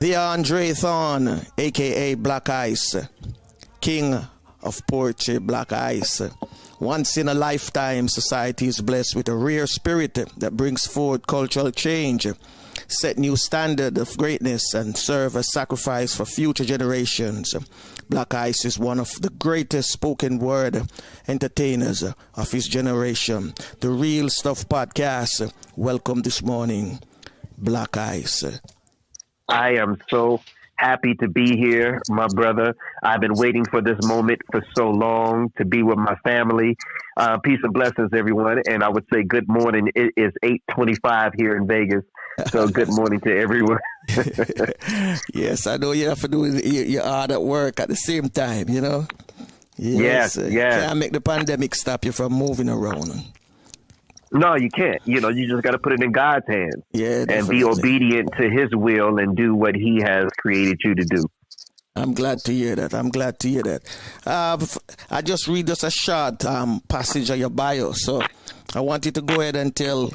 The Andre Thorn, aka Black Ice, King of Poetry, Black Ice. Once in a lifetime, society is blessed with a rare spirit that brings forth cultural change, set new standard of greatness, and serve as sacrifice for future generations. Black Ice is one of the greatest spoken word entertainers of his generation. The Real Stuff Podcast. Welcome this morning, Black Ice. I am so happy to be here, my brother. I've been waiting for this moment for so long to be with my family. Peace and blessings, everyone. And I would say good morning. It is 8:25 here in Vegas. So good morning to everyone. Yes, I know you have to do your hard at work at the same time, you know? Yes. Can't make the pandemic stop you from moving around. No, you can't. You just got to put it in God's hands. Yeah, definitely. And be obedient to his will and do what he has created you to do. I'm glad to hear that. I just read just a short passage of your bio. So I want you to go ahead and tell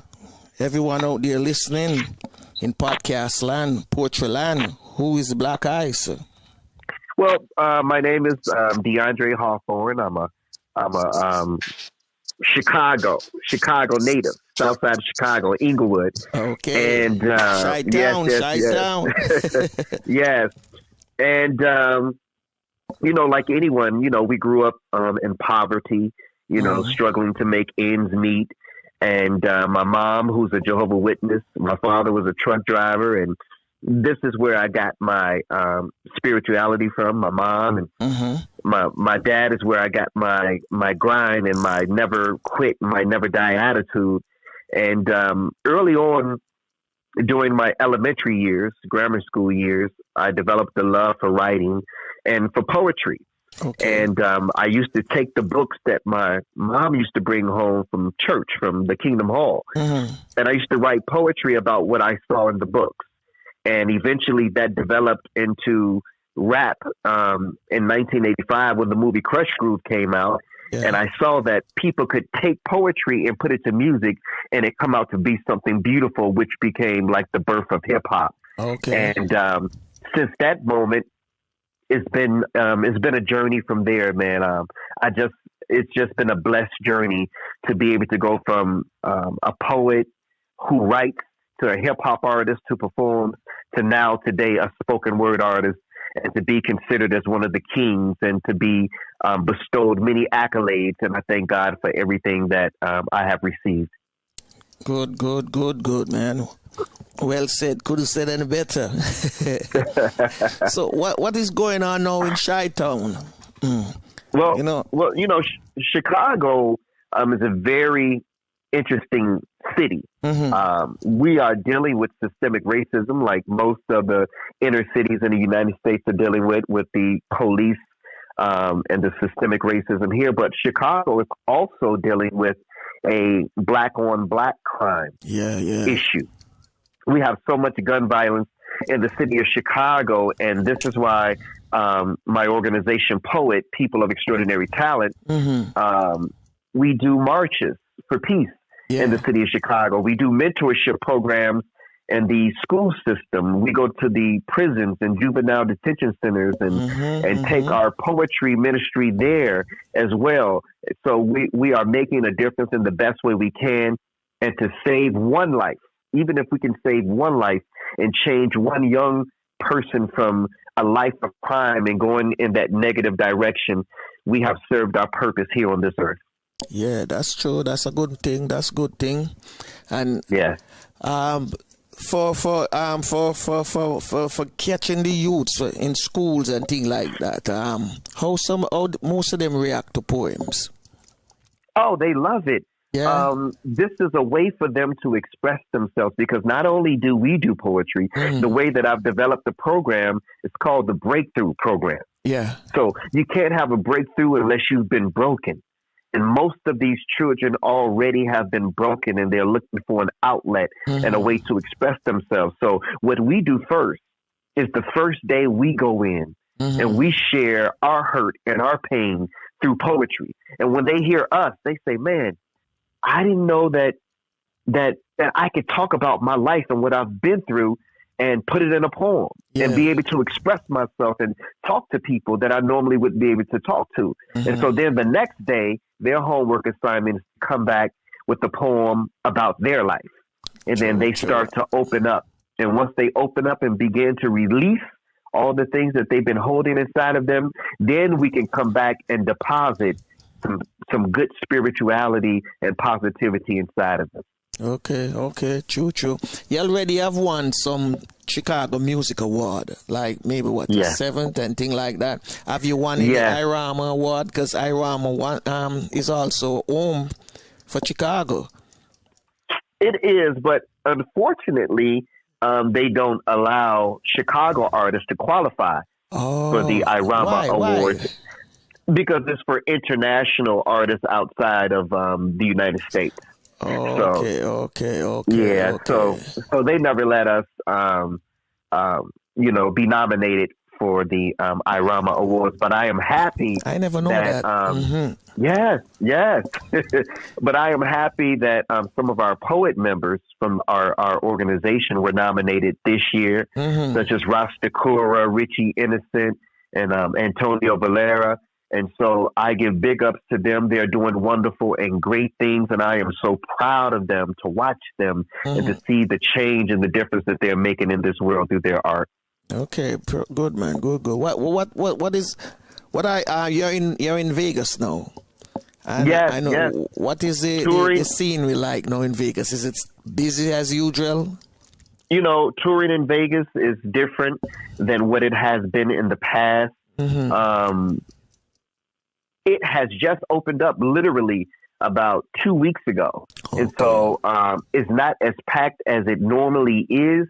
everyone out there listening in podcast land, poetry land, who is Black Ice? Well, my name is DeAndre Hawthorne. I'm a Chicago native, south side of Chicago, Inglewood. Okay. And Shy down. Yes. And like anyone, we grew up in poverty, struggling to make ends meet. And my mom, who's a Jehovah's Witness, my father was a truck driver, and this is where I got my spirituality from, my mom. And my dad is where I got my grind and my never quit, my never die attitude. And early on, during my elementary years, grammar school years, I developed a love for writing and for poetry. Okay. And I used to take the books that my mom used to bring home from church, from the Kingdom Hall. And I used to write poetry about what I saw in the books. And eventually that developed into rap in 1985 when the movie Crush Groove came out. Yeah. And I saw that people could take poetry and put it to music and it come out to be something beautiful, which became like the birth of hip hop. Okay. And since that moment, it's been a journey from there, man. It's just been a blessed journey to be able to go from a poet who writes to a hip hop artist who performs to now today a spoken word artist, and to be considered as one of the kings and to be bestowed many accolades. And I thank God for everything that I have received. Good, man. Well said. Couldn't said any better. So what is going on now in Chi-Town? Chicago is a very interesting city. We are dealing with systemic racism like most of the inner cities in the United States are dealing with the police and the systemic racism here. But Chicago is also dealing with a black on black crime issue. We have so much gun violence in the city of Chicago, and this is why my organization, Poet, People of Extraordinary Talent, we do marches for peace in the city of Chicago. We do mentorship programs in the school system. We go to the prisons and juvenile detention centers and take our poetry ministry there as well. So we are making a difference in the best way we can, and to save one life. Even if we can save one life and change one young person from a life of crime and going in that negative direction, we have served our purpose here on this earth. Yeah, that's true. That's a good thing. And for catching the youths in schools and things like that, how most of them react to poems? Oh, they love it. Yeah. This is a way for them to express themselves, because not only do we do poetry, the way that I've developed the program is called the Breakthrough Program. Yeah. So you can't have a breakthrough unless you've been broken. And most of these children already have been broken, and they're looking for an outlet and a way to express themselves. So what we do first is the first day we go in and we share our hurt and our pain through poetry. And when they hear us, they say, man, I didn't know that I could talk about my life and what I've been through and put it in a poem and be able to express myself and talk to people that I normally wouldn't be able to talk to. And so then the next day, their homework assignment is to come back with the poem about their life. And then they start to open up. And once they open up and begin to release all the things that they've been holding inside of them, then we can come back and deposit some good spirituality and positivity inside of them. Okay, true. You already have won some Chicago Music Award, like maybe the 7th and thing like that. Have you won the IRAMA Award? Because IRAMA is also home for Chicago. It is, but unfortunately, they don't allow Chicago artists to qualify for the IRAMA Awards because it's for international artists outside of the United States. Okay. Yeah, so they never let us, be nominated for the IRAMA Awards. But I am happy. I never know that. Yes. But I am happy that some of our poet members from our organization were nominated this year, such as Rasta Kura, Richie Innocent, and Antonio Valera. And so I give big ups to them. They're doing wonderful and great things. And I am so proud of them to watch them and to see the change and the difference that they're making in this world through their art. Okay, good man, good. You're in Vegas now. And yes, I know. Yes. What is the scenery like now in Vegas? Is it busy as usual? Touring in Vegas is different than what it has been in the past. It has just opened up literally about 2 weeks ago. Okay. And so it's not as packed as it normally is,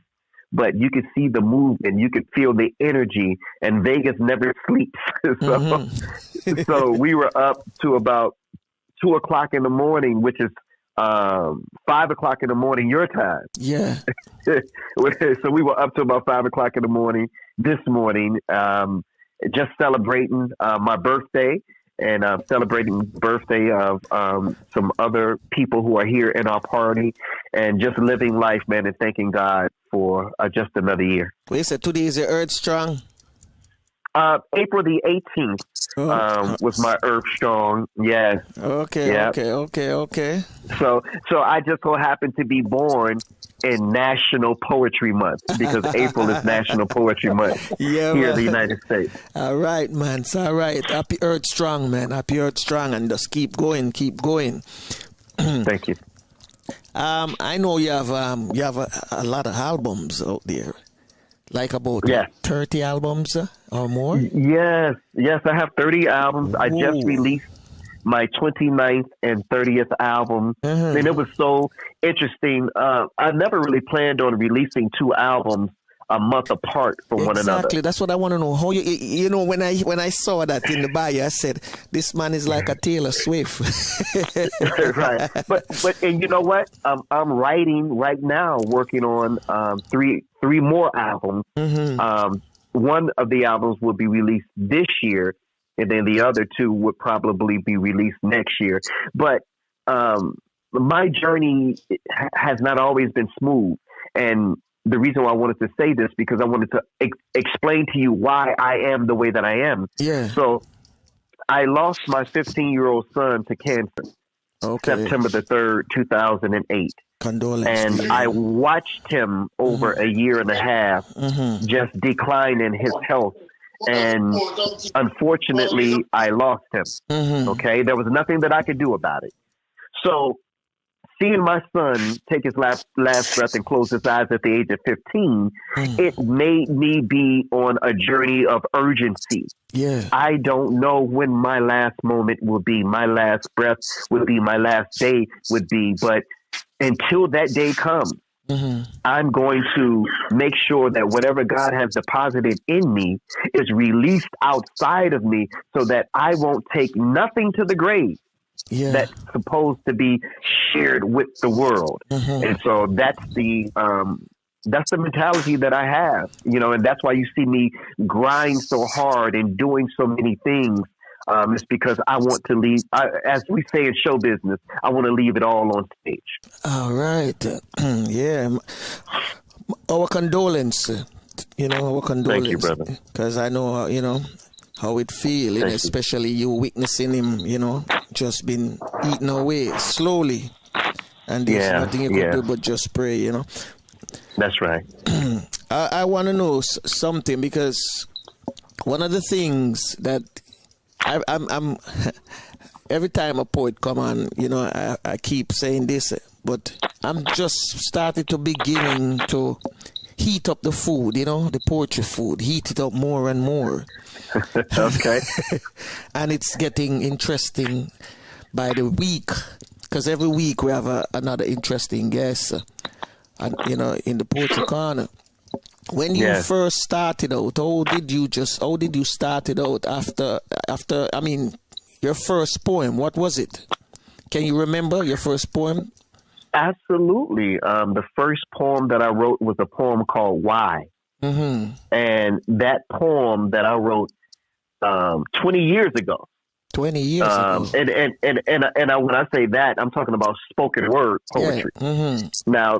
but you can see the movement, you can feel the energy, and Vegas never sleeps. So we were up to about 2 o'clock in the morning, which is 5 o'clock in the morning your time. Yeah. So we were up to about 5 o'clock in the morning this morning, just celebrating my birthday. And celebrating the birthday of some other people who are here in our party, and just living life, man, and thanking God for just another year. Well, you said today is the Earth Strong? April the 18th was my Earth Strong. Yes. Okay. So I just so happened to be born in National Poetry Month, because April is National Poetry Month here in the United States. All right, man. It's all right. Happy Earth Strong, man. Happy Earth Strong, and just keep going. Thank you. I know you have a lot of albums out there, like about 30 albums or more. Yes, I have 30 albums. I just released my 29th and 30th album. And it was so interesting. I never really planned on releasing 2 albums a month apart from one another. Exactly. That's what I want to know. How when I saw that in the bio, I said, this man is like a Taylor Swift. Right. But and you know what? I'm writing right now, working on 3 more albums. One of the albums will be released this year, and then the other 2 would probably be released next year. But my journey has not always been smooth. And the reason why I wanted to say this, because I wanted to explain to you why I am the way that I am. Yeah. So I lost my 15-year-old son to cancer, September the 3rd, 2008. Condolences. And I watched him over a year and a half just decline in his health. And unfortunately, I lost him. Okay. There was nothing that I could do about it. So seeing my son take his last breath and close his eyes at the age of 15, it made me be on a journey of urgency. Yeah. I don't know when my last moment will be, my last breath would be, my last day would be. But until that day comes, I'm going to make sure that whatever God has deposited in me is released outside of me, so that I won't take nothing to the grave that's supposed to be shared with the world. And so that's the mentality that I have, and that's why you see me grind so hard and doing so many things. It's because I want to leave, as we say in show business, I want to leave it all on stage. All right. Yeah. Our condolence, our condolence. Thank you, brother. Because I know, how it feels, especially you witnessing him, just been eaten away slowly. And there's nothing you could do but just pray, That's right. I want to know something, because one of the things that I'm every time a poet come on, I keep saying this, but I'm just started to beginning to heat up the food, the poetry food, heat it up more and more. Okay. And it's getting interesting by the week, because every week we have another interesting guest, in the Poetry Corner. When you first started out, how did you start it out after, your first poem? What was it? Can you remember your first poem? Absolutely. The first poem that I wrote was a poem called Why. Mm-hmm. And that poem that I wrote 20 years ago. 20 years ago. And when I say that, I'm talking about spoken word poetry. Yeah. Mm-hmm. Now,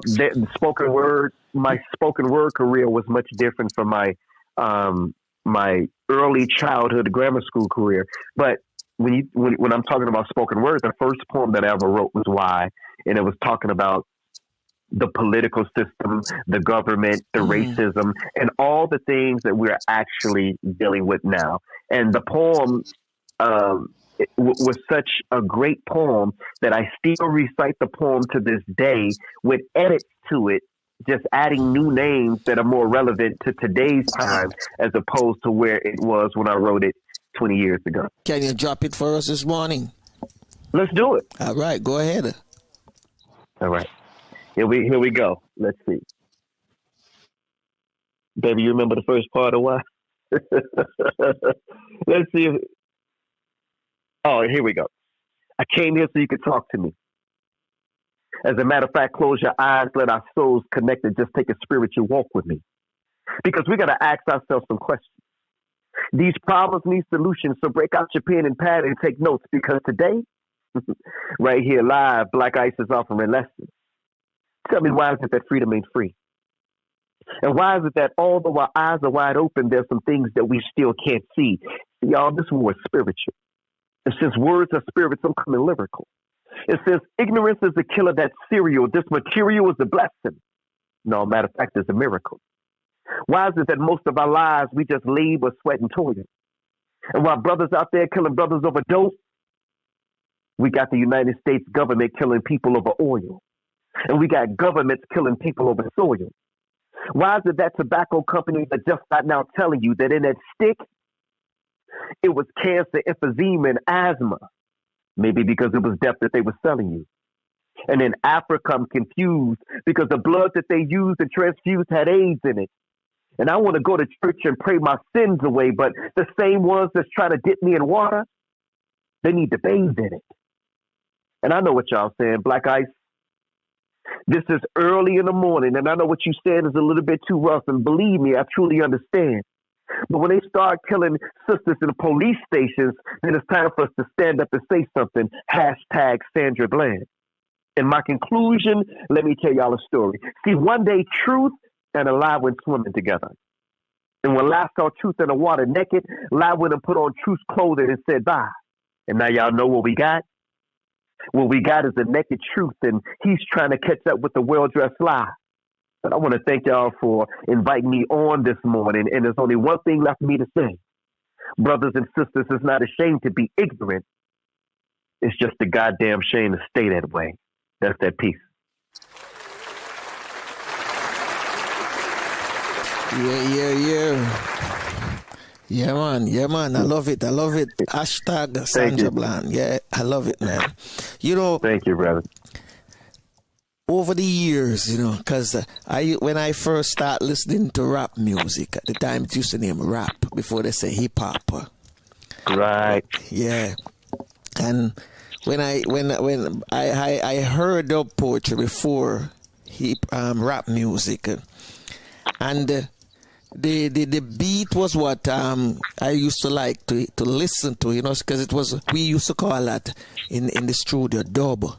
my spoken word career was much different from my early childhood grammar school career. But when I'm talking about spoken word, the first poem that I ever wrote was Why, and it was talking about the political system, the government, the racism, and all the things that we're actually dealing with now. And the poem was such a great poem that I still recite the poem to this day with edits to it, just adding new names that are more relevant to today's time as opposed to where it was when I wrote it 20 years ago. Can you drop it for us this morning? Let's do it. All right, go ahead. All right. Here we go. Let's see. Baby, you remember the first part of Why? Let's see. Here we go. I came here so you could talk to me. As a matter of fact, close your eyes, let our souls connect, and just take a spiritual walk with me. Because we got to ask ourselves some questions. These problems need solutions, so break out your pen and pad and take notes, because today, right here live, Blaq Ice is offering lessons. Tell me, why is it that freedom ain't free? And why is it that although our eyes are wide open, there's some things that we still can't see? See, y'all, this war is spiritual. And since words are spirits, I'm coming lyrical. It says, ignorance is the killer that's serial. This material is a blessing. No, matter of fact, it's a miracle. Why is it that most of our lives we just labor, sweat, and toil? And while brothers out there killing brothers over dope, we got the United States government killing people over oil. And we got governments killing people over soil. Why is it that tobacco companies are just not now telling you that in that stick, it was cancer, emphysema, and asthma? Maybe because it was death that they were selling you. And in Africa, I'm confused because the blood that they used and transfused had AIDS in it. And I want to go to church and pray my sins away, but the same ones that's trying to dip me in water, they need to bathe in it. And I know what y'all saying, Blaq Ice. This is early in the morning, and I know what you said is a little bit too rough, and believe me, I truly understand. But when they start killing sisters in the police stations, then it's time for us to stand up and say something. Hashtag Sandra Bland. In my conclusion, let me tell y'all a story. See, one day truth and a lie went swimming together. And when lie saw truth in the water naked, lie went and put on truth's clothing and said bye. And now y'all know what we got? What we got is a naked truth, and he's trying to catch up with the well-dressed lie. But I want to thank y'all for inviting me on this morning, and there's only one thing left for me to say. Brothers and sisters, it's not a shame to be ignorant. It's just a goddamn shame to stay that way. That's that piece. Yeah, man. I love it. Hashtag Sandra Bland. Yeah, I love it, man. Thank you, brother. Over the years, because when I first start listening to rap music, at the time it used to name rap before they say hip hop. Right. Yeah. And when I heard of poetry before rap music, and the beat was what I used to like to listen to, because it was, we used to call that in the studio dub.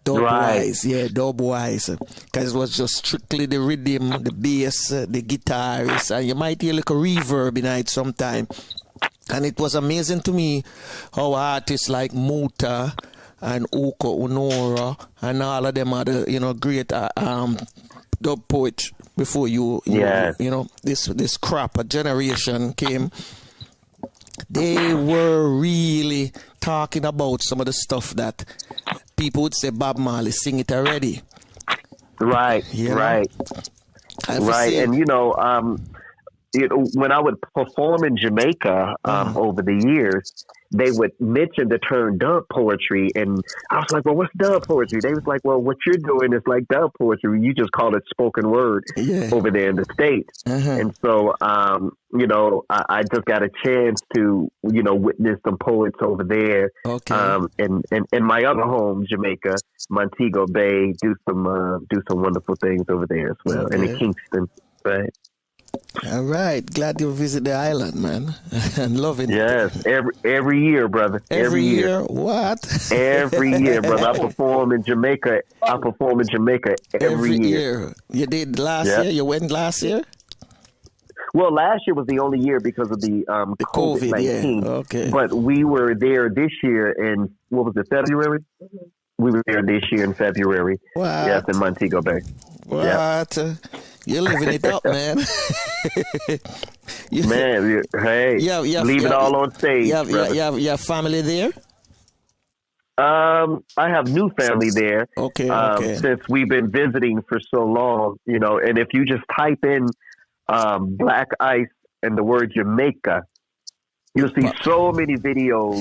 Right. dub-wise. Because it was just strictly the rhythm, the bass, the guitars, and you might hear like a reverb in it sometime. And it was amazing to me how artists like Muta and Uko Unora and all of them are the, great dub poets before you know, this crop, a generation came. They were really talking about some of the stuff that people would say Bob Marley sing it already. Right, right. Right. And, when I would perform in Jamaica over the years, they would mention the term dub poetry. And I was like, well, what's dub poetry? They was like, well, what you're doing is like dub poetry. You just call it spoken word over there in the States. And so, I just got a chance to, witness some poets over there. And in my other home, Jamaica, Montego Bay, do some wonderful things over there as well. And in Kingston, right? All right, glad you visit the island, man, and loving it. Yes, every year, brother. Every year, what? Every year, brother. I perform in Jamaica. Every year. You did last year. You went last year. Well, last year was the only year because of the COVID-19. Yeah. Okay. But we were there this year in what was it, February? We were there this year in February. What? Yes, in Montego Bay. What? Yep. You're living it up, man. Hey, leave it all on stage. You have family there? I have new family there. Okay. Since we've been visiting for so long, and if you just type in Blaq Ice and the word Jamaica, you'll see so many videos.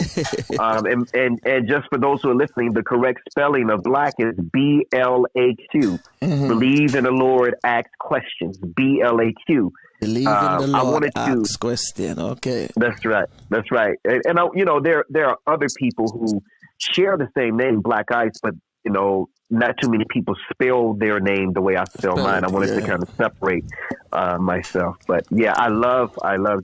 And just for those who are listening, the correct spelling of Blaq is BLAQ. Believe in the Lord, ask questions. BLAQ. Believe in the Lord, ask question. Okay. That's right. And there are other people who share the same name, Blaq Ice, but not too many people spell their name the way I spell mine. I wanted to kind of separate myself. But yeah, I love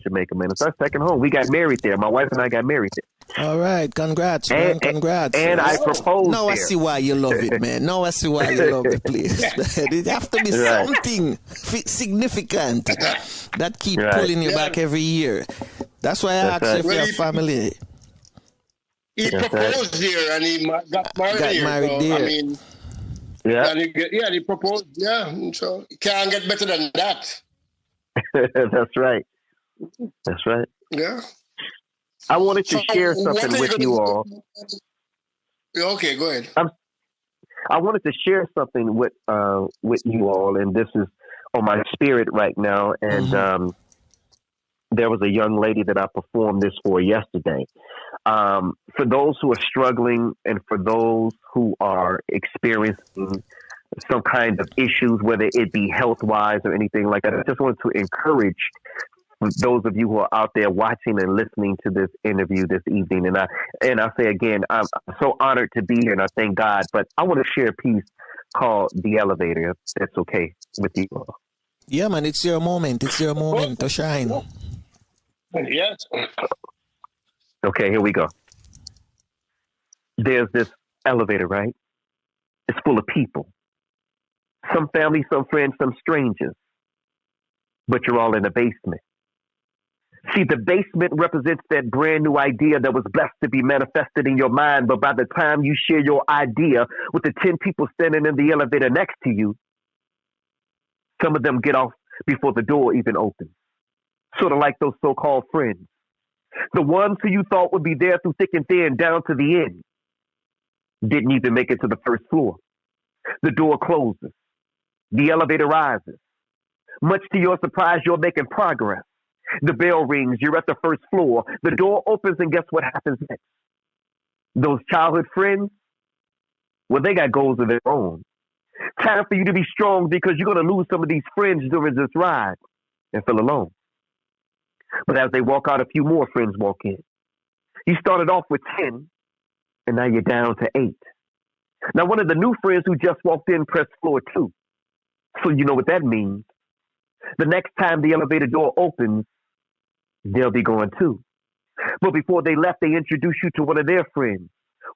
Jamaica, man. It's our second home. We got married there. My wife and I got married there. All right, congrats, man. Congrats. And I proposed now there. I see why you love it, man. Now I see why you love the place. It have to be something significant that keep pulling you back every year. That's why I asked if your family. He proposed here and he got married here. There. I mean, he proposed. Yeah, so you can't get better than that. That's right. Yeah. I wanted to share something with you all. Okay, go ahead. I wanted to share something with you all, and this is on my spirit right now. And there was a young lady that I performed this for yesterday. For those who are struggling and for those who are experiencing some kind of issues, whether it be health-wise or anything like that, I just wanted to encourage those of you who are out there watching and listening to this interview this evening. And I say again, I'm so honored to be here and I thank God, but I want to share a piece called The Elevator, if that's okay with you all. Yeah, man, it's your moment. It's your moment to shine. Yes. Okay, here we go. There's this elevator, right? It's full of people. Some family, some friends, some strangers. But you're all in the basement. See, the basement represents that brand new idea that was blessed to be manifested in your mind. But by the time you share your idea with the 10 people standing in the elevator next to you, some of them get off before the door even opens. Sort of like those so-called friends. The ones who you thought would be there through thick and thin down to the end didn't even make it to the first floor. The door closes. The elevator rises. Much to your surprise, you're making progress. The bell rings. You're at the first floor. The door opens, and guess what happens next? Those childhood friends, well, they got goals of their own. Time for you to be strong because you're going to lose some of these friends during this ride and feel alone. But as they walk out, a few more friends walk in. You started off with 10, and now you're down to 8. Now, one of the new friends who just walked in pressed floor 2. So you know what that means. The next time the elevator door opens, they'll be going too. But before they left, they introduced you to one of their friends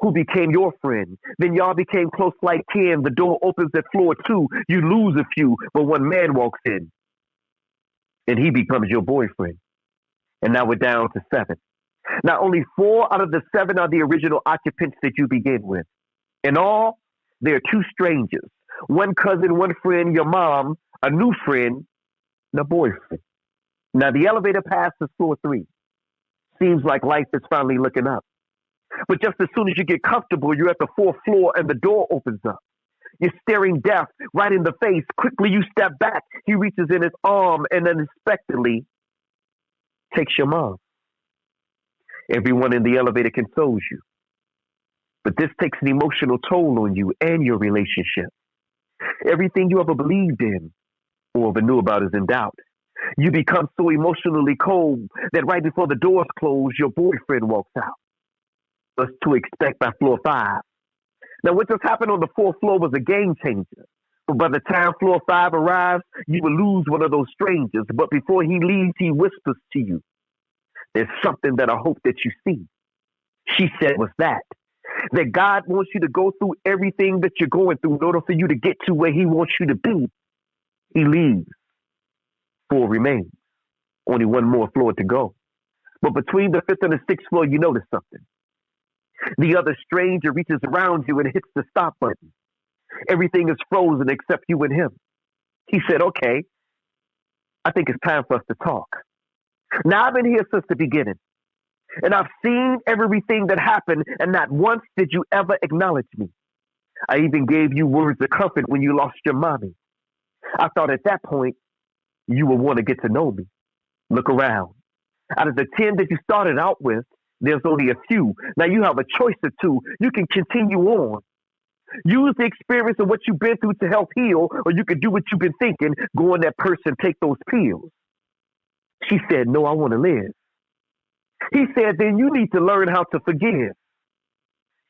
who became your friend. Then y'all became close like kin. The door opens at floor 2. You lose a few, but one man walks in, and he becomes your boyfriend. And now we're down to 7. Now, only 4 out of the 7 are the original occupants that you begin with. In all, there are 2 strangers, one cousin, one friend, your mom, a new friend, and a boyfriend. Now, the elevator passes floor 3. Seems like life is finally looking up. But just as soon as you get comfortable, you're at the 4th floor and the door opens up. You're staring death right in the face. Quickly, you step back. He reaches in his arm and unexpectedly takes your mom. Everyone in the elevator consoles you. But this takes an emotional toll on you and your relationship. Everything you ever believed in or ever knew about is in doubt. You become so emotionally cold that right before the doors close, your boyfriend walks out. What's to expect by floor 5? Now, what just happened on the 4th floor was a game changer. But by the time floor 5 arrives, you will lose one of those strangers. But before he leaves, he whispers to you, "There's something that I hope that you see." She said, "What's that?" That God wants you to go through everything that you're going through in order for you to get to where he wants you to be. He leaves. 4 remains. Only 1 more floor to go. But between the 5th and the 6th floor, you notice something. The other stranger reaches around you and hits the stop button. Everything is frozen except you and him. He said, "Okay, I think it's time for us to talk. Now, I've been here since the beginning, and I've seen everything that happened, and not once did you ever acknowledge me. I even gave you words of comfort when you lost your mommy. I thought at that point you would want to get to know me. Look around. Out of the 10 that you started out with, there's only a few. Now you have a choice or 2. You can continue on. Use the experience of what you've been through to help heal, or you can do what you've been thinking, go on that person, take those pills." She said, "No, I want to live." He said, "Then you need to learn how to forgive."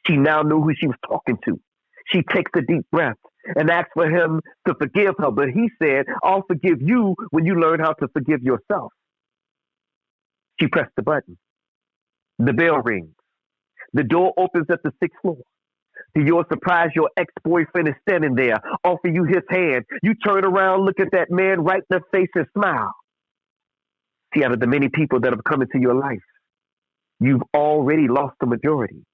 She now knew who she was talking to. She takes a deep breath and asks for him to forgive her. But he said, "I'll forgive you when you learn how to forgive yourself." She pressed the button. The bell rings. The door opens at the 6th floor. To your surprise, your ex-boyfriend is standing there, offer you his hand. You turn around, look at that man right in the face and smile. See, out of the many people that have come into your life, you've already lost the majority.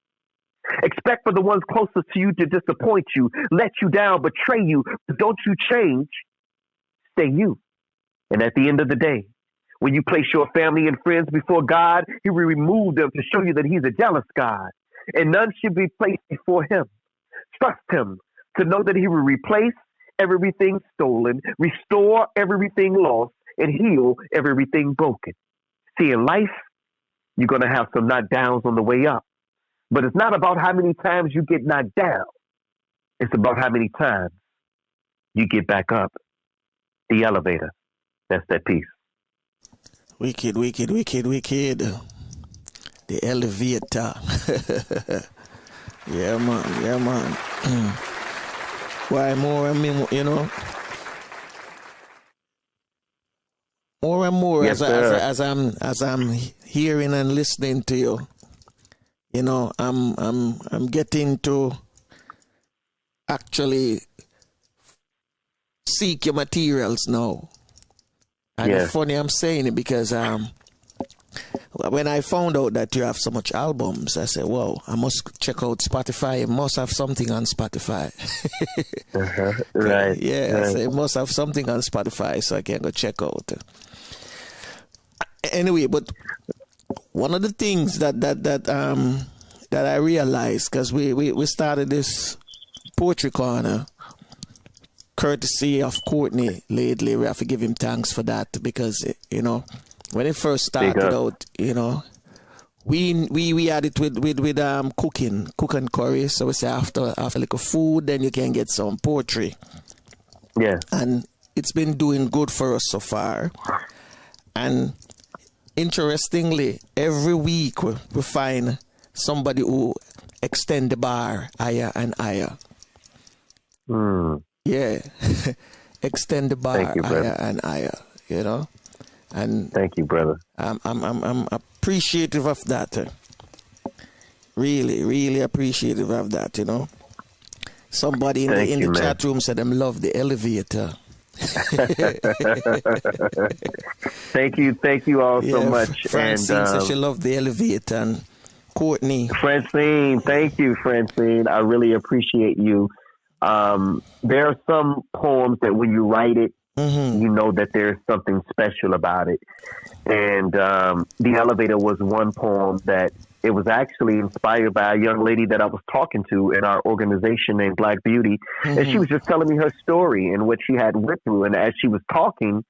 Expect for the ones closest to you to disappoint you, let you down, betray you. But don't you change. Stay you. And at the end of the day, when you place your family and friends before God, he will remove them to show you that he's a jealous God. And none should be placed before him. Trust him to know that he will replace everything stolen, restore everything lost, and heal everything broken. See, in life, you're going to have some knockdowns on the way up. But it's not about how many times you get knocked down. It's about how many times you get back up. The elevator. That's that piece. Wicked, wicked, wicked, wicked. The elevator. Yeah, man. Yeah, man. Why more and more, you know? More and more, yes, as I'm hearing and listening to you, you know, I'm getting to actually seek your materials now. And it's funny I'm saying it because when I found out that you have so much albums, I said, "Whoa, I must check out Spotify. It must have something on Spotify." Right. Yeah, right. I said, it must have something on Spotify so I can go check out. Anyway, but one of the things that I realized, because we started this poetry corner courtesy of Courtney lately. We have to give him thanks for that because, you know, when it first started out, you know, we had it with cooking curry. So we say after like a food, then you can get some poetry. Yeah. And it's been doing good for us so far. And interestingly, every week we find somebody who extend the bar higher and higher. Yeah. Extend the bar higher and higher, you know. And thank you, brother. I'm appreciative of that. Really, really appreciative of that, you know. Somebody in the chat room said them love the elevator. Thank you all so much. Francine says she loved the elevator. And Courtney. Francine, thank you, Francine. I really appreciate you. There are some poems that when you write it, you know that there's something special about it. And The Elevator was one poem that it was actually inspired by a young lady that I was talking to in our organization named Black Beauty. And she was just telling me her story and what she had went through. And as she was talking,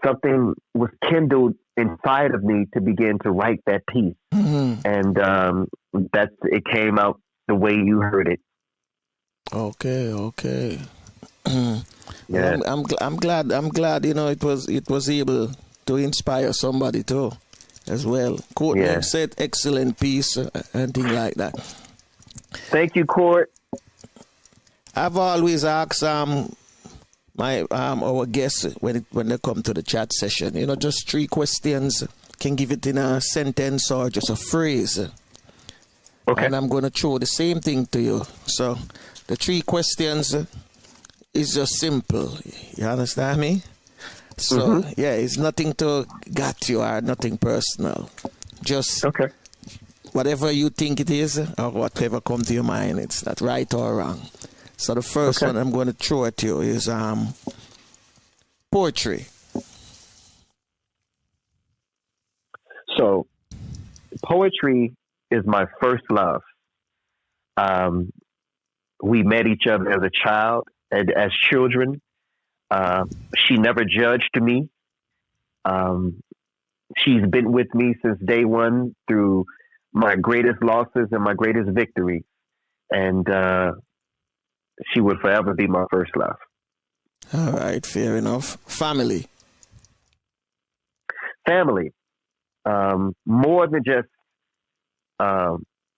something was kindled inside of me to begin to write that piece. And it came out the way you heard it. Okay. Yeah. I'm glad, you know, it was able to inspire somebody too, as well. Courtney said excellent piece and things like that. Thank you, Court. I've always asked my our guests when they come to the chat session, you know, just 3 questions. Can give it in a sentence or just a phrase. Okay. And I'm going to throw the same thing to you. So the 3 questions is just simple. You understand me? So, it's nothing to got you or nothing personal. Just whatever you think it is or whatever comes to your mind. It's not right or wrong. So the first one I'm going to throw at you is poetry. So poetry is my first love. We met each other as a child and as children. She never judged me. She's been with me since day one through my greatest losses and my greatest victories. And she would forever be my first love. All right, fair enough. Family. More than just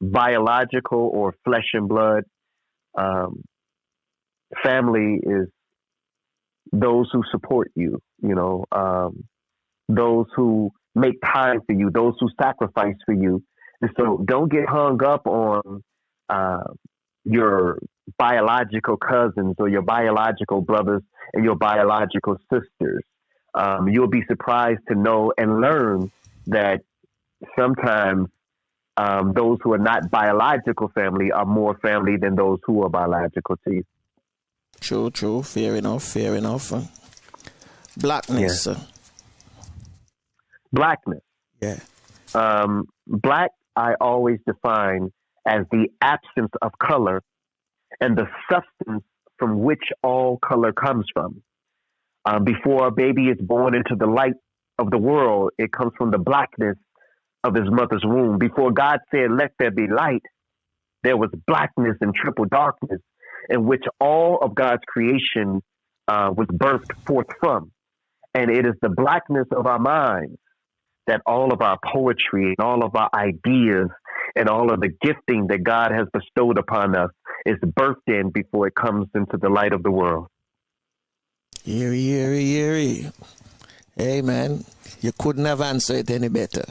biological or flesh and blood. Family is those who support you, you know, those who make time for you, those who sacrifice for you. And so don't get hung up on your biological cousins or your biological brothers and your biological sisters. You'll be surprised to know and learn that sometimes those who are not biological family are more family than those who are biological to you. True. Fair enough. Blackness. Blackness. Yeah. Black, I always define as the absence of color and the substance from which all color comes from. Before a baby is born into the light of the world, it comes from the blackness of his mother's womb. Before God said, "Let there be light," there was blackness and triple darkness in which all of God's creation was birthed forth from. And it is the blackness of our minds that all of our poetry and all of our ideas and all of the gifting that God has bestowed upon us is birthed in before it comes into the light of the world. Eerie. Hey, man, you couldn't have answered it any better.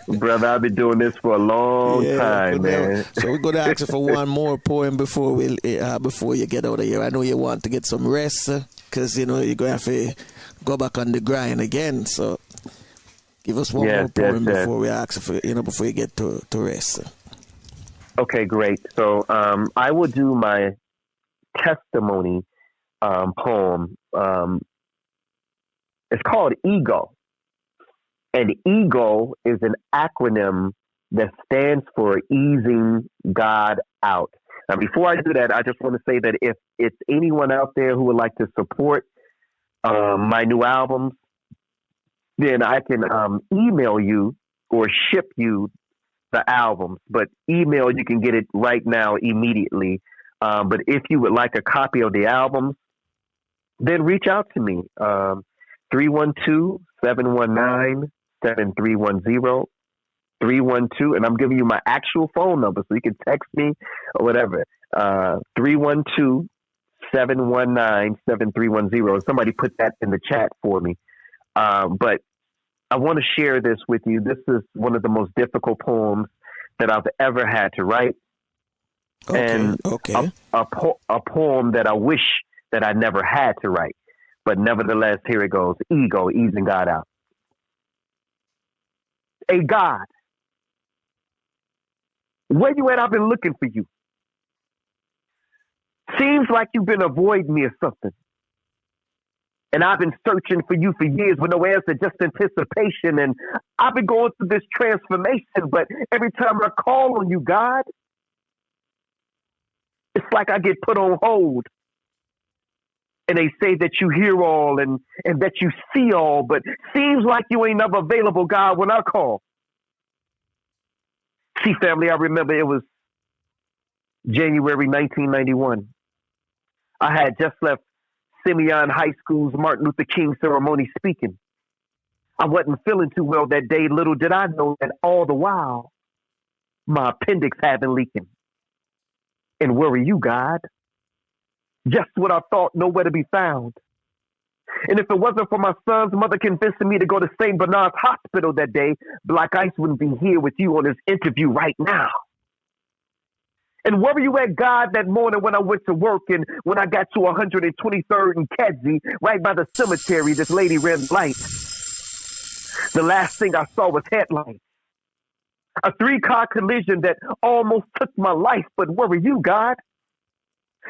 Brother, I've been doing this for a long time, man. So we're going to ask you for one more poem before you get out of here. I know you want to get some rest because, you know, you're going to have to go back on the grind again. So give us one more poem before we ask for, you know, before you get to rest. Okay, great. So I will do my testimony poem. It's called EGO. And EGO is an acronym that stands for Easing God Out. Now, before I do that, I just want to say that if it's anyone out there who would like to support my new albums, then I can email you or ship you the albums. But email, you can get it right now immediately. But if you would like a copy of the albums, then reach out to me. 312-719-7310. 312, and I'm giving you my actual phone number so you can text me or whatever. 312-719-7310. Somebody put that in the chat for me. But I want to share this with you. This is one of the most difficult poems that I've ever had to write. And a poem that I wish that I never had to write. But nevertheless, here it goes. Ego, easing God out. Hey, God, where you at? I've been looking for you. Seems like you've been avoiding me or something. And I've been searching for you for years with no answer, just anticipation. And I've been going through this transformation, but every time I call on you, God, it's like I get put on hold. And they say that you hear all and that you see all, but seems like you ain't never available, God, when I call. See, family, I remember it was January 1991. I had just left Simeon High School's Martin Luther King ceremony speaking. I wasn't feeling too well that day. Little did I know that all the while, my appendix had been leaking. And where were you, God? Just what I thought, nowhere to be found. And if it wasn't for my son's mother convincing me to go to St. Bernard's Hospital that day, Blaq Ice wouldn't be here with you on this interview right now. And where were you at, God, that morning when I went to work and when I got to 123rd and Kedzie, right by the cemetery, this lady ran lights. The last thing I saw was headlights. A 3-car collision that almost took my life, but where were you, God?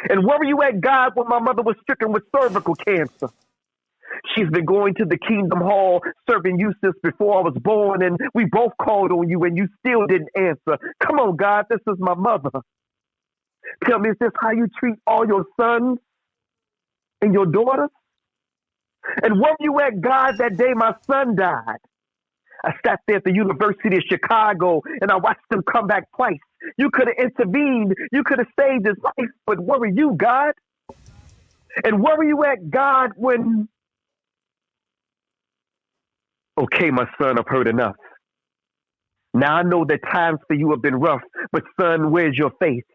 And where were you at, God, when my mother was stricken with cervical cancer? She's been going to the Kingdom Hall serving you since before I was born, and we both called on you and you still didn't answer. Come on, God, this is my mother. Tell me, is this how you treat all your sons and your daughters? And where were you at, God, that day my son died? I sat there at the University of Chicago and I watched him come back twice. You could have intervened. You could have saved his life, but where were you, God? And where were you at, God, when... Okay, my son, I've heard enough. Now I know that times for you have been rough, but son, where's your faith?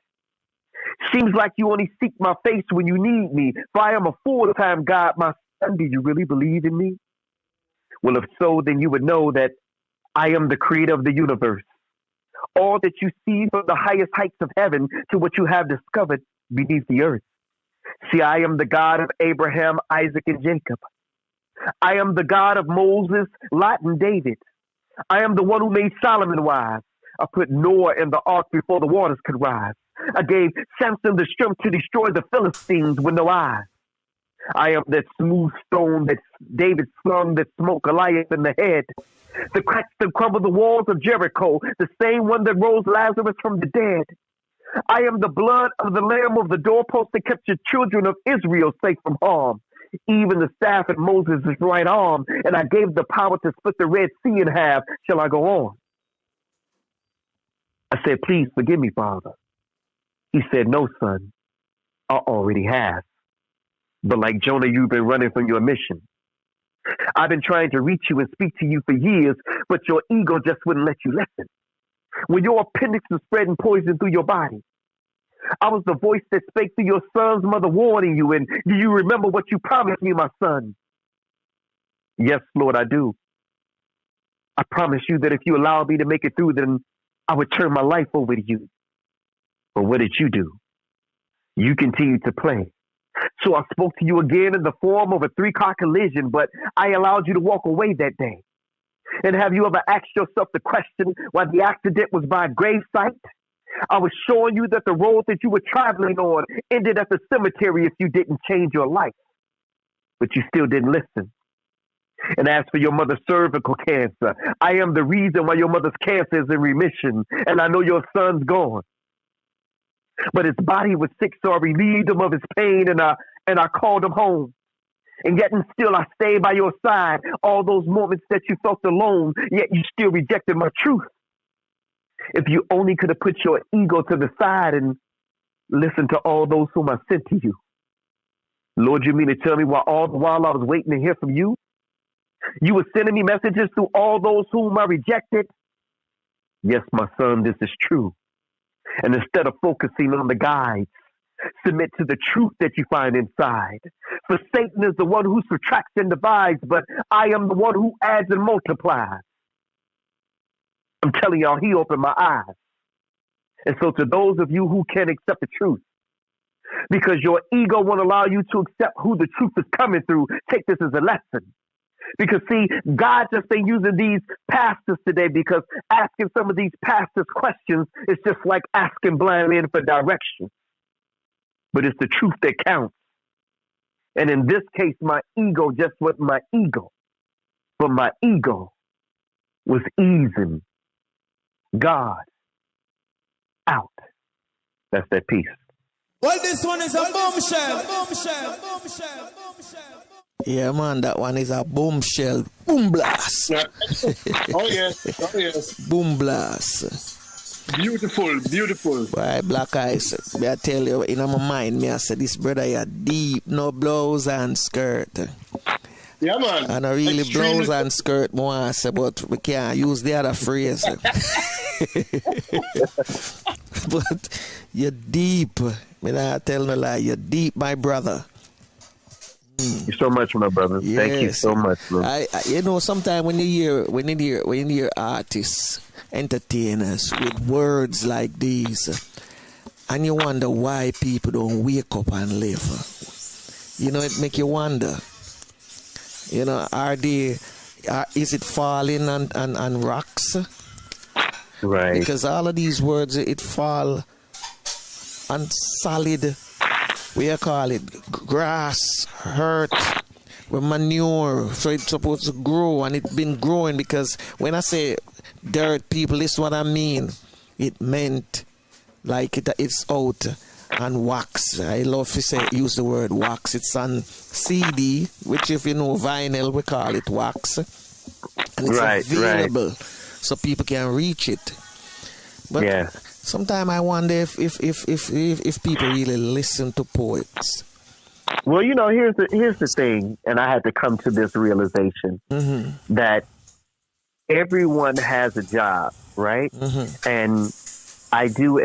Seems like you only seek my face when you need me, for I am a full-time God. My son, do you really believe in me? Well, if so, then you would know that I am the creator of the universe. All that you see from the highest heights of heaven to what you have discovered beneath the earth. See, I am the God of Abraham, Isaac, and Jacob. I am the God of Moses, Lot, and David. I am the one who made Solomon wise. I put Noah in the ark before the waters could rise. I gave Samson the strength to destroy the Philistines with no eyes. I am that smooth stone that David slung that smote Goliath in the head. The cracks that crumbled the walls of Jericho, the same one that rose Lazarus from the dead. I am the blood of the lamb of the doorpost that kept your children of Israel safe from harm. Even the staff at Moses' right arm, and I gave the power to split the Red Sea in half. Shall I go on? I said, please forgive me, Father. He said, no, son, I already have. But like Jonah, you've been running from your mission. I've been trying to reach you and speak to you for years, but your ego just wouldn't let you listen. When your appendix was spreading poison through your body, I was the voice that spake through your son's mother warning you. And do you remember what you promised me, my son? Yes, Lord, I do. I promise you that if you allow me to make it through, then I would turn my life over to you. But what did you do? You continued to play. So I spoke to you again in the form of a 3-car collision, but I allowed you to walk away that day. And have you ever asked yourself the question why the accident was by a gravesite? I was showing you that the road that you were traveling on ended at the cemetery if you didn't change your life. But you still didn't listen. And as for your mother's cervical cancer, I am the reason why your mother's cancer is in remission. And I know your son's gone. But his body was sick, so I relieved him of his pain and I called him home. And yet and still I stayed by your side. All those moments that you felt alone, yet you still rejected my truth. If you only could have put your ego to the side and listened to all those whom I sent to you. Lord, you mean to tell me all the while I was waiting to hear from you? You were sending me messages to all those whom I rejected? Yes, my son, this is true. And instead of focusing on the guides, Submit to the truth that you find inside. For Satan is the one who subtracts and divides, but I am the one who adds and multiplies. I'm telling y'all, he opened my eyes. And so to those of you who can't accept the truth, because your ego won't allow you to accept who the truth is coming through, take this as a lesson. Because see, God just ain't using these pastors today, because asking some of these pastors questions is just like asking blind men for direction. But it's the truth that counts. And in this case, my ego just wasn't my ego, but my ego was easing God out. That's that piece. Well, this one is a bombshell. Yeah, man, that one is a bombshell. Boom blast. Oh, yes. Oh, yes. Boom blast. Beautiful, beautiful. Right, Black Ice. Me I tell you, in my mind, me I say this brother here deep, no blouse and skirt. Yeah, man. And I really blouse and skirt more I say, but we can't use the other phrase. But you're deep. Me not tell no lie, you're deep, my brother. Thank you so much, my brother. Yes. Thank you so much, bro. I you know, sometimes when you hear artists, entertainers with words like these, and you wonder why people don't wake up and live. You know, it make you wonder. You know, is it falling on rocks? Right. Because all of these words, it fall on solid, what you call it, grass, earth, with manure. So it's supposed to grow, and it's been growing. Because when I say dirt, people, this is what I mean. It meant like it's out on wax. I love to use the word wax. It's on CD, which if you know vinyl, we call it wax. And it's available, so people can reach it. But yeah. Sometimes I wonder if people really listen to poets. Well, you know, here's the thing, and I had to come to this realization that everyone has a job, right? And I do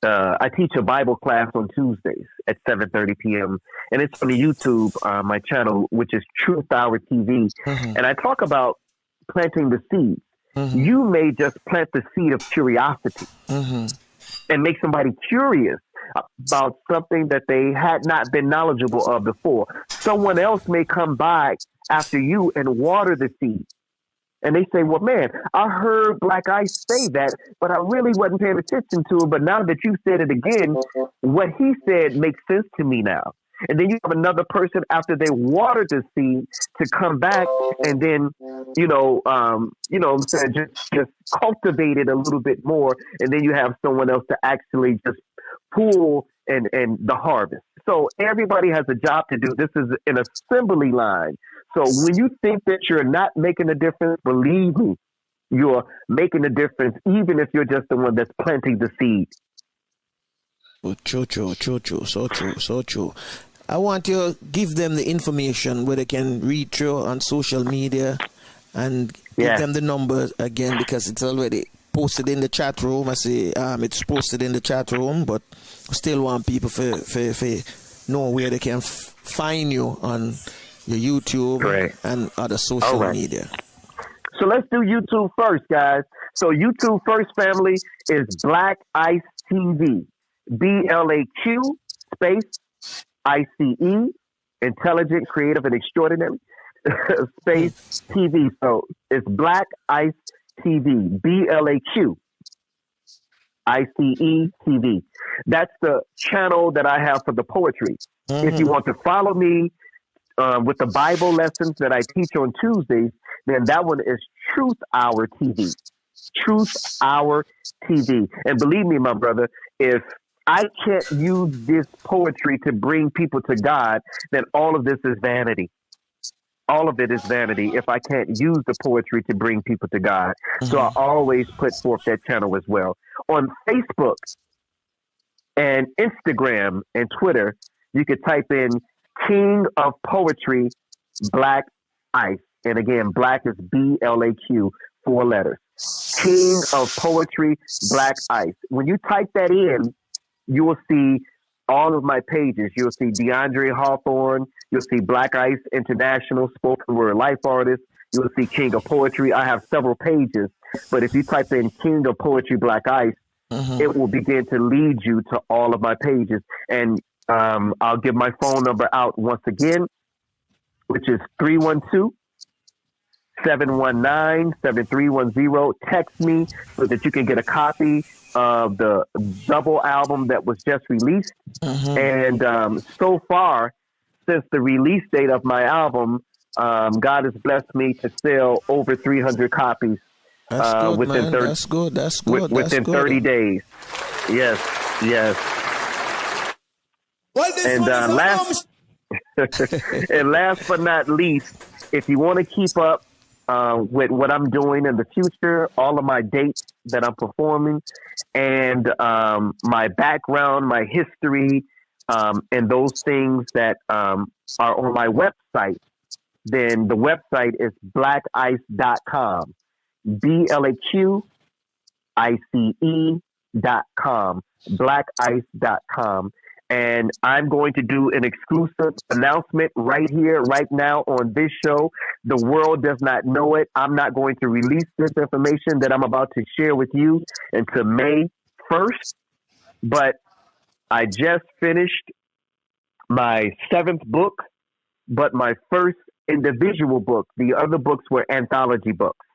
I teach a Bible class on Tuesdays at 7:30 p.m. and it's on the YouTube, my channel, which is Truth Hour TV, and I talk about planting the seed. You may just plant the seed of curiosity and make somebody curious about something that they had not been knowledgeable of before. Someone else may come by after you and water the seed. And they say, well, man, I heard Black Ice say that, but I really wasn't paying attention to it. But now that you said it again, what he said makes sense to me now. And then you have another person after they watered the seed to come back and then, just cultivate it a little bit more. And then you have someone else to actually just pull and the harvest. So everybody has a job to do. This is an assembly line. So when you think that you're not making a difference, believe me, you're making a difference, even if you're just the one that's planting the seed. Oh, true, so true. I want you to give them the information where they can reach you on social media and give them the number again, because it's already posted in the chat room. I say it's posted in the chat room, but still want people to know where they can find you on your YouTube and other social media. So let's do YouTube first, guys. So YouTube first, family, is Blaq Ice TV. BLAQ space ICE, intelligent, creative, and extraordinary space TV. So it's Blaq Ice TV. BLAQ ICE TV. That's the channel that I have for the poetry. If you want to follow me with the Bible lessons that I teach on Tuesdays, then that one is Truth Hour TV. Truth Hour TV. And believe me, my brother, if I can't use this poetry to bring people to God, then all of this is vanity. All of it is vanity if I can't use the poetry to bring people to God. So I always put forth that channel as well. On Facebook and Instagram and Twitter, you could type in King of Poetry, Blaq Ice. And again, Blaq is BLAQ, 4 letters. King of Poetry, Blaq Ice. When you type that in, you will see all of my pages. You'll see DeAndre Hawthorne. You'll see Black Ice International Spoken Word Life Artist. You'll see King of Poetry. I have several pages, but if you type in King of Poetry Black Ice, it will begin to lead you to all of my pages. And I'll give my phone number out once again, which is 312-719-7310. Text me so that you can get a copy of the double album that was just released. And so far, since the release date of my album, God has blessed me to sell over 300 copies. That's good, within man. 30, That's good. That's good. Within 30 days. Yes. Well, this And one is last, and last but not least, if you want to keep up with what I'm doing in the future, all of my dates that I'm performing, and my background, my history, and those things that are on my website, then the website is blaqice.com. BLAQICE.com. Blaqice.com. And I'm going to do an exclusive announcement right here, right now on this show. The world does not know it. I'm not going to release this information that I'm about to share with you until May 1st. But I just finished my 7th book, but my first individual book. The other books were anthology books.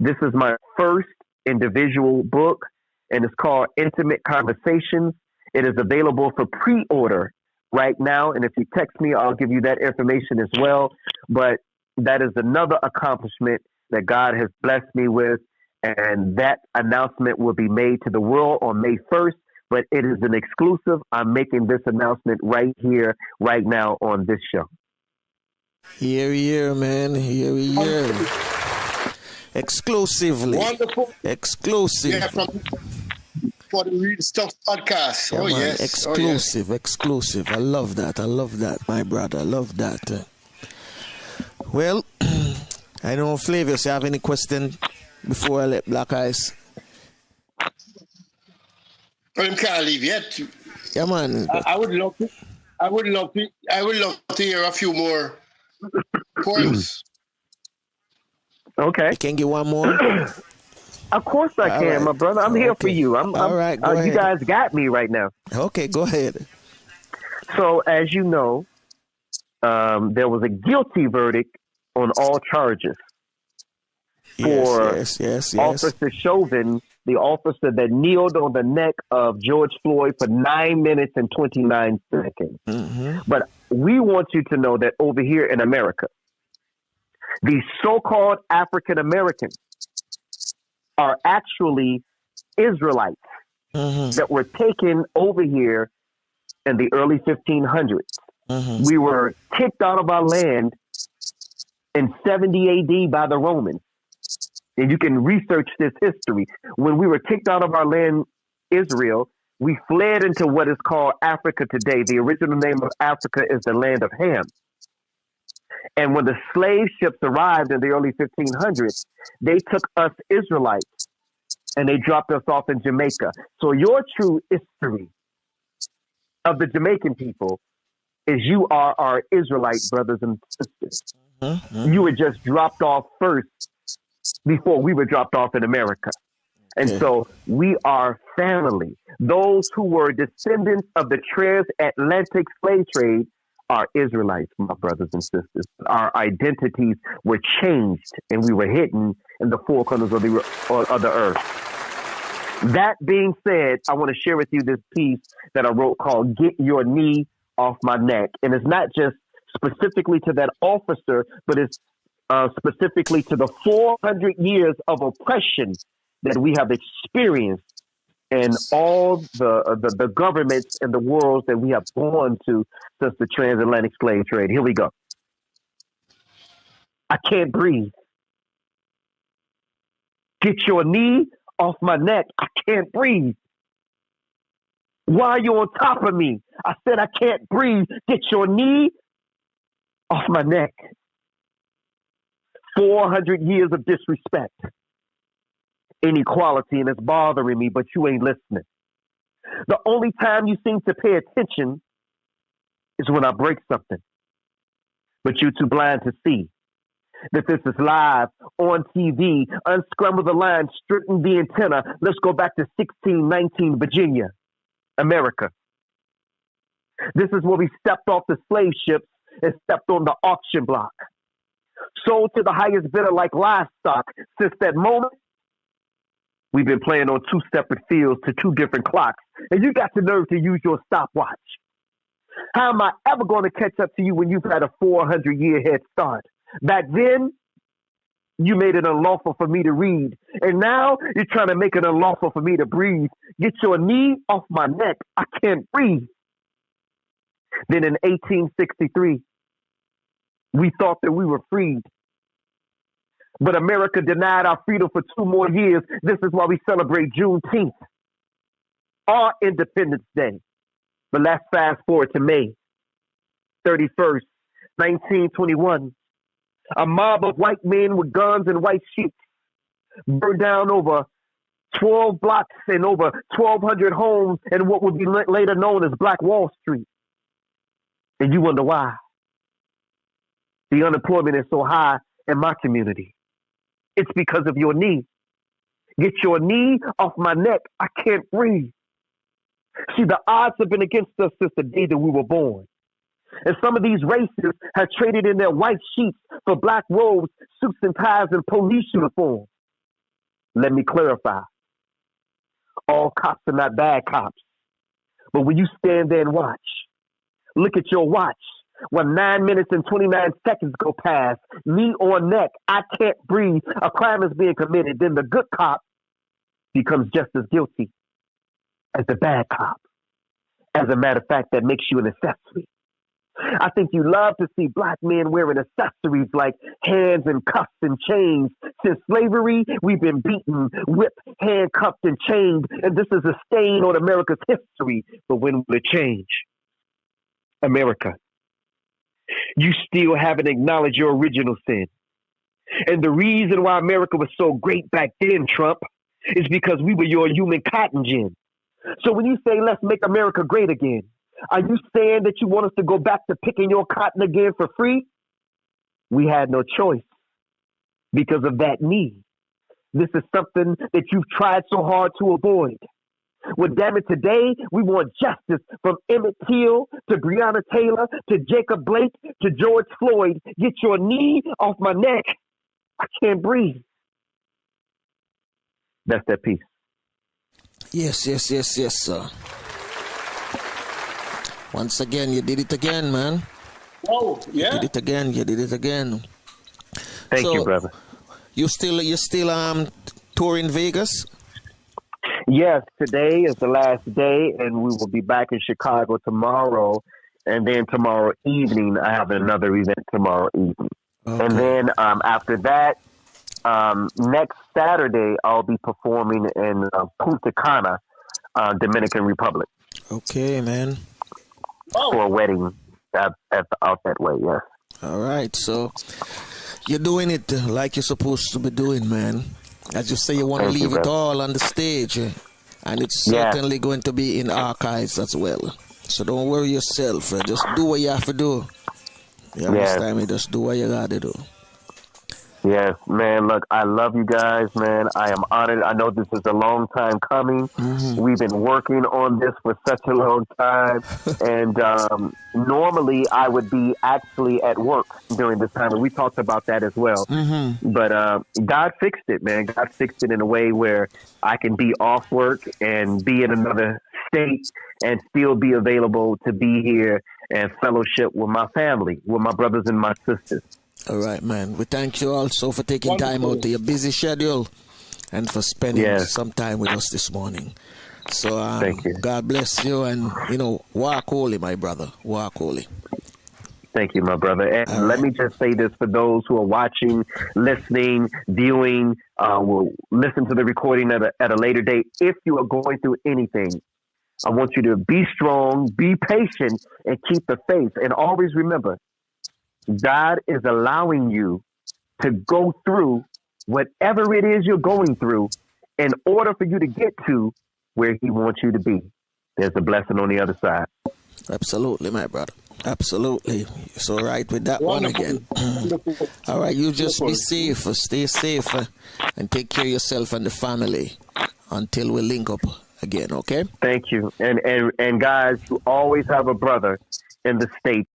This is my first individual book, and it's called Intimate Conversations. It is available for pre-order right now, and if you text me, I'll give you that information as well. But that is another accomplishment that God has blessed me with, and that announcement will be made to the world on May 1st, but it is an exclusive. I'm making this announcement right here, right now on this show. Here, man. Here. Exclusively. Wonderful. Exclusive. Yeah, for the Real Stuff podcast. Yeah, oh, man. yes. Exclusive. I love that, my brother. I love that. Well, I don't know, Flavius, you have any question before I let Black Ice? Well, I can't leave yet. Yeah, man. I would love to hear a few more poems. Okay. You can get one more? Of course I can, right. my brother. I'm here for you. All right, go ahead. You guys got me right now. Okay, go ahead. So, as you know, there was a guilty verdict on all charges for yes. Officer Chauvin, the officer that kneeled on the neck of George Floyd for 9 minutes and 29 seconds. But we want you to know that over here in America, the so-called African Americans are actually Israelites that were taken over here in the early 1500s. We were kicked out of our land in 70 AD by the Romans. And you can research this history. When we were kicked out of our land, Israel, we fled into what is called Africa today. The original name of Africa is the land of Ham. And when the slave ships arrived in the early 1500s, they took us Israelites and they dropped us off in Jamaica. So your true history of the Jamaican people is you are our Israelite brothers and sisters. You were just dropped off first before we were dropped off in America. And so we are family. Those who were descendants of the transatlantic slave trade are Israelites, my brothers and sisters. Our identities were changed and we were hidden in the four corners of the earth. That being said, I want to share with you this piece that I wrote called Get Your Knee Off My Neck. And it's not just specifically to that officer, but it's specifically to the 400 years of oppression that we have experienced and all the governments and the worlds that we have gone to since the transatlantic slave trade. Here we go. I can't breathe. Get your knee off my neck. I can't breathe. Why are you on top of me? I said I can't breathe. Get your knee off my neck. 400 years of disrespect, inequality, and it's bothering me, but you ain't listening. The only time you seem to pay attention is when I break something. But you're too blind to see that this is live on TV. Unscramble the line, straighten the antenna. Let's go back to 1619 Virginia, America. This is where we stepped off the slave ships and stepped on the auction block. Sold to the highest bidder like livestock. Since that moment, we've been playing on two separate fields to two different clocks. And you got the nerve to use your stopwatch. How am I ever going to catch up to you when you've had a 400-year head start? Back then, you made it unlawful for me to read. And now you're trying to make it unlawful for me to breathe. Get your knee off my neck. I can't breathe. Then in 1863, we thought that we were freed. But America denied our freedom for 2 more years. This is why we celebrate Juneteenth, our Independence Day. But let's fast forward to May 31st, 1921. A mob of white men with guns and white sheets burned down over 12 blocks and over 1,200 homes in what would be later known as Black Wall Street. And you wonder why. The unemployment is so high in my community. It's because of your knee. Get your knee off my neck. I can't breathe. See, the odds have been against us since the day that we were born. And some of these races have traded in their white sheets for black robes, suits and ties, and police uniforms. Let me clarify. All cops are not bad cops. But when you stand there and watch, look at your watch. When 9 minutes and 29 seconds go past, knee on neck, I can't breathe, a crime is being committed, then the good cop becomes just as guilty as the bad cop. As a matter of fact, that makes you an accessory. I think you love to see black men wearing accessories like hands and cuffs and chains. Since slavery, we've been beaten, whipped, handcuffed, and chained, and this is a stain on America's history. But when will it change? America, you still haven't acknowledged your original sin. And the reason why America was so great back then, Trump, is because we were your human cotton gin. So when you say, let's make America great again, are you saying that you want us to go back to picking your cotton again for free? We had no choice because of that need. This is something that you've tried so hard to avoid. Well, damn it, today we want justice from Emmett Till to Breonna Taylor to Jacob Blake to George Floyd. Get your knee off my neck. I can't breathe. That's that piece. Yes, sir. Once again, you did it again, man. Oh, yeah. You did it again. Thank you, brother. You still touring Vegas? Yes, today is the last day, and we will be back in Chicago tomorrow. And then tomorrow evening, I have another event tomorrow evening. Okay. And then after that, next Saturday, I'll be performing in Punta Cana, Dominican Republic. Okay, man. For a wedding out that way, yes. All right, so you're doing it like you're supposed to be doing, man. As you say, you want to leave it all on the stage, and it's certainly going to be in archives as well. So don't worry yourself. Just do what you have to do. You understand me? Just do what you got to do. Yes, man. Look, I love you guys, man. I am honored. I know this is a long time coming. Mm-hmm. We've been working on this for such a long time. And normally I would be actually at work during this time. And we talked about that as well. Mm-hmm. But God fixed it, man. God fixed it in a way where I can be off work and be in another state and still be available to be here and fellowship with my family, with my brothers and my sisters. All right, man. We thank you also for taking time out of your busy schedule and for spending some time with us this morning. So thank you. God bless you, and, walk holy, my brother. Walk holy. Thank you, my brother. And let me just say this for those who are watching, listening, viewing, will listen to the recording at a later date. If you are going through anything, I want you to be strong, be patient, and keep the faith. And always remember, God is allowing you to go through whatever it is you're going through in order for you to get to where he wants you to be. there's a blessing on the other side. Absolutely, my brother. Absolutely. You're so right with that one again. All right, you just be safe, stay safe, and take care of yourself and the family until we link up again, okay? Thank you. And guys, you always have a brother in the States